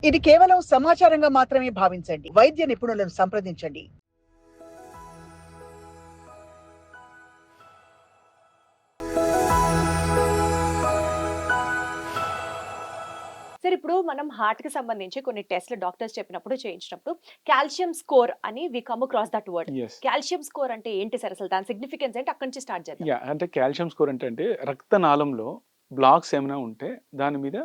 ఇది కేవలం సమాచారంగా మాత్రమే భావించండి. వైద్య నిపుణులను సంప్రదించండి. సరే ఇప్పుడు మనం హార్ట్‌కి సంబంధించి కొన్ని టెస్ట్‌లు డాక్టర్స్ చెప్పినప్పుడు చేయించినప్పుడు కాల్షియం స్కోర్ అని we come across that word. Yes. Calcium score అంటే ఏంటి సార్ అసలు? దాని సిగ్నిఫికెన్స్ ఏంటి? అక్కడి నుంచి స్టార్ట్ చేద్దాం. అంటే కాల్షియం స్కోర్ అంటే రక్తనాళంలో బ్లాక్స్ ఏమైనా ఉంటే దాని మీద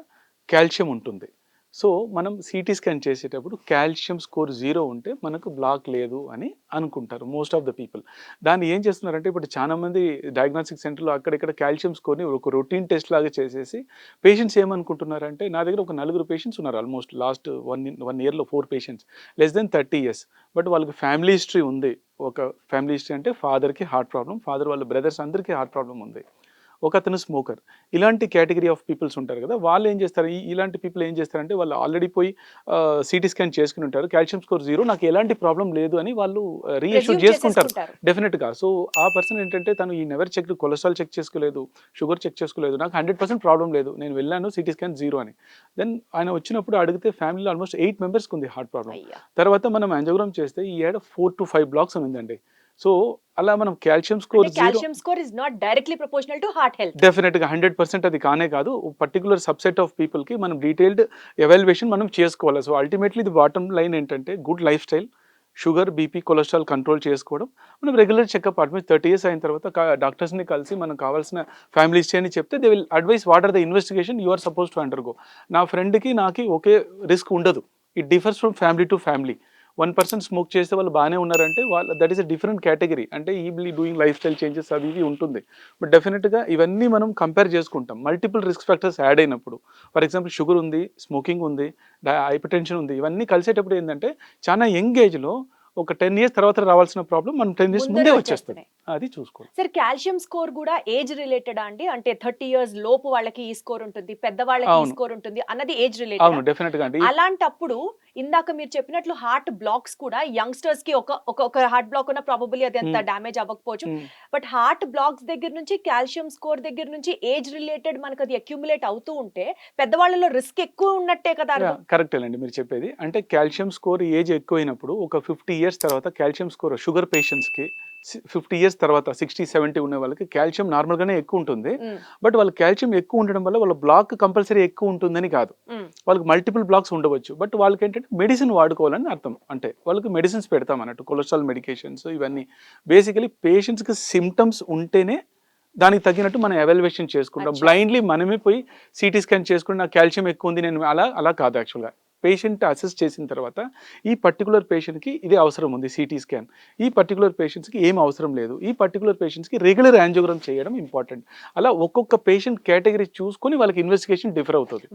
కాల్షియం ఉంటుంది. సో, మనం సీటీ స్కాన్ చేసేటప్పుడు కాల్షియం స్కోర్ 0 ఉంటే మనకు బ్లాక్ లేదు అని అనుకుంటారు మోస్ట్ ఆఫ్ ద పీపుల్. దాన్ని ఏం చేస్తున్నారంటే ఇప్పుడు చాలామంది డయాగ్నోస్టిక్ సెంటర్‌లో అక్కడిక్కడ కాల్షియం స్కోర్‌ని ఒక రొటీన్ టెస్ట్ లాగా చేసేసి పేషెంట్స్ ఏమనుకుంటున్నారంటే నా దగ్గర ఒక నలుగురు పేషెంట్స్ ఉన్నారు ఆల్మోస్ట్ లాస్ట్ 1 ఇయర్‌లో 4 patients less than 30 years. But వాళ్ళకి ఫ్యామిలీ హిస్టరీ ఉంది. ఒక ఫ్యామిలీ హిస్టరీ అంటే ఫాదర్‌కి హార్ట్ ప్రాబ్లమ్, ఫాదర్ వాళ్ళ బ్రదర్స్ అందరికీ హార్ట్ ప్రాబ్లమ్ ఉంది. ఒకతను స్మోకర్. ఇలాంటి కేటగిరీ ఆఫ్ పీపుల్స్ ఉంటారు కదా! వాళ్ళు ఏం చేస్తారు ఇలాంటి పీపుల్ ఏం చేస్తారంటే వాళ్ళు ఆల్రెడీ పోయి సీటీ స్కాన్ చేసుకొని ఉంటారు. కాల్షియం స్కోర్ 0 నాకు ఎలాంటి ప్రాబ్లమ్ లేదు అని వాళ్ళు రీఅష్యూర్ ప్రెజ్యూమ్ చేసుకుంటారు చేసేసుకుంటారు. డెఫినిట్‌గా. సో, ఆ పర్సన్ ఏంటంటే తను నెవర్ చెక్డ్ కొలెస్ట్రాల్ చెక్ చేసుకోలేదు, షుగర్ చెక్ చేసుకోలేదు. నాకు 100% ప్రాబ్లమ్ లేదు. నేను వెళ్ళాను సీటీ స్కాన్ 0 అని. దెన్ ఆయన వచ్చినప్పుడు అడిగితే ఫ్యామిలీలో ఆల్మోస్ట్ 8 మెంబర్స్‌కి ఉంది హార్ట్ ప్రాబ్లమ్. అయ్యా! తర్వాత మనం యాంజియోగ్రామ్ చేస్తే ఈ ఏడ 4-5 బ్లాక్స్ ఉందండి. సో, అలా మనం కాల్షియం స్కోర్ అంటే 0 calcium score is not directly proportional to heart health. డెఫినిట్‌గా 100% అది కానే కాదు. పర్టిక్యులర్ సబ్‌సెట్ ఆఫ్ పీపుల్‌కి మనం డీటెయిల్డ్ ఎవాల్యుయేషన్ మనం చేసుకోవాలి. So, ultimately the bottom line ఏంటంటే good life style, sugar, BP, cholesterol control చేసుకోవడం. మనం రెగ్యులర్ చెకప్ అడ్మిట్ 30 ఇయర్స్ అయిన తర్వాత డాక్టర్స్‌ని కలిసి మనకు కావాల్సిన ఫ్యామిలీ హిస్టరీ అని చెప్తే they will advise what are the investigation you are supposed to undergo. నా ఫ్రెండ్‌కి నాకి ఒకే రిస్క్ ఉండదు. It differs from family to family. 1% smoke చేస్తే వాళ్ళు బాగానే ఉన్నారంటే that is a different category. అంటే ఈ డూయింగ్ లైఫ్ స్టైల్ చేంజెస్ అవి ఇవి ఉంటుంది. బట్ డెఫినెట్‌గా ఇవన్నీ మనం కంపేర్ చేసుకుంటాం. మల్టిపుల్ రిస్క్ ఫ్యాక్టర్స్ యాడ్ అయినప్పుడు. ఫర్ ఎగ్జాంపుల్ షుగర్ ఉంది, స్మోకింగ్ ఉంది, హైపర్ టెన్షన్ ఉంది. ఇవన్నీ కలిసేటప్పుడు ఏంటంటే చాలా యంగ్ ఏజ్‌లో ఒక 10 ఇయర్స్ తర్వాత రావాల్సిన ప్రాబ్లమ్ మనం 10 ఇయర్స్ ముందే వచ్చేస్తుంది. అది చూసుకోవాలి. సార్ కాల్షియం స్కోర్ కూడా ఏజ్ రిలేటెడా అండి? అంటే 30 ఇయర్స్ లోపు వాళ్ళకి ఈ స్కోర్ ఉంటుంది, పెద్దవాళ్ళకి ఈ అవును. స్కోర్ ఉంటుంది అన్నది ఏజ్ అవును. రిలేటెడా? డెఫినెట్‌గా అండి. అలాంటప్పుడు ఇందాక మీరు చెప్పినట్లు హార్ట్ బ్లాక్స్ కూడా యంగ్‌స్టర్స్‌కి ఒక హార్ట్ బ్లాక్ ఉన్న ప్రాబబిలీ అది అంత హ్మ్. డ్యామేజ్ అవ్వకపోవచ్చు. హ్మ్. బట్ హార్ట్ బ్లాక్స్ దగ్గర నుంచి కాల్షియం స్కోర్ దగ్గర నుంచి ఏజ్ రిలేటెడ్ మనకు అది అక్యుములేట్ అవుతూ ఉంటే పెద్దవాళ్ళలో రిస్క్ ఎక్కువ ఉన్నట్టే కదా అర్థం. కరెక్టేనండి మీరు చెప్పేది. అంటే కాల్షియం స్కోర్ ఏజ్ ఎక్కువైనప్పుడు ఒక 50 ఇయర్స్ తర్వాత కాల్షియం స్కోర్ షుగర్ పేషెంట్స్‌కి 50 ఇయర్స్ తర్వాత 60, 70 ఉన్న వాళ్ళకి కాల్షియం నార్మల్‌గానే ఎక్కువ ఉంటుంది. హ్మ్. బట్ వాళ్ళ కాల్షియం ఎక్కువ ఉండడం వల్ల వాళ్ళ బ్లాక్ కంపల్సరీ ఎక్కువ ఉంటుందని కాదు. హ్మ్. వాళ్ళకి మల్టిపుల్ బ్లాక్స్ ఉండవచ్చు. బట్ వాళ్ళకేంటంటే మెడిసిన్ వాడుకోవాలని అర్థం. అంటే వాళ్ళకి మెడిసిన్స్ పెడతాం అన్నట్టు. కొలెస్ట్రాల్ మెడికేషన్స్ ఇవన్నీ. బేసికల్లీ పేషెంట్స్‌కి సింప్టమ్స్ ఉంటేనే దానికి తగ్గినట్టు మనం ఎవాల్యుయేషన్ చేసుకుంటాం. అచ్చా! బ్లైండ్‌లీ మనమే పోయి సీటీ స్కాన్ చేసుకొని నాకు కాల్షియం ఎక్కువ ఉంది నేను అలా కాదు యాక్చువల్‌గా. పేషెంట్ అసెస్ చేసిన తర్వాత ఈ పర్టిక్యులర్ పేషెంట్‌కి ఇది అవసరం ఉంది సీటీ స్కాన్. ఈ పర్టిక్యులర్ పేషెంట్స్‌కి ఏం అవసరం లేదు. ఈ పర్టిక్యులర్ పేషెంట్స్‌కి రెగ్యులర్ యాంజియోగ్రామ్ చేయడం ఇంపార్టెంట్. అలా ఒక్కొక్క పేషెంట్ కేటగిరీ చూసుకొని వాళ్ళకి ఇన్వెస్టిగేషన్ డిఫర్ అవుతది.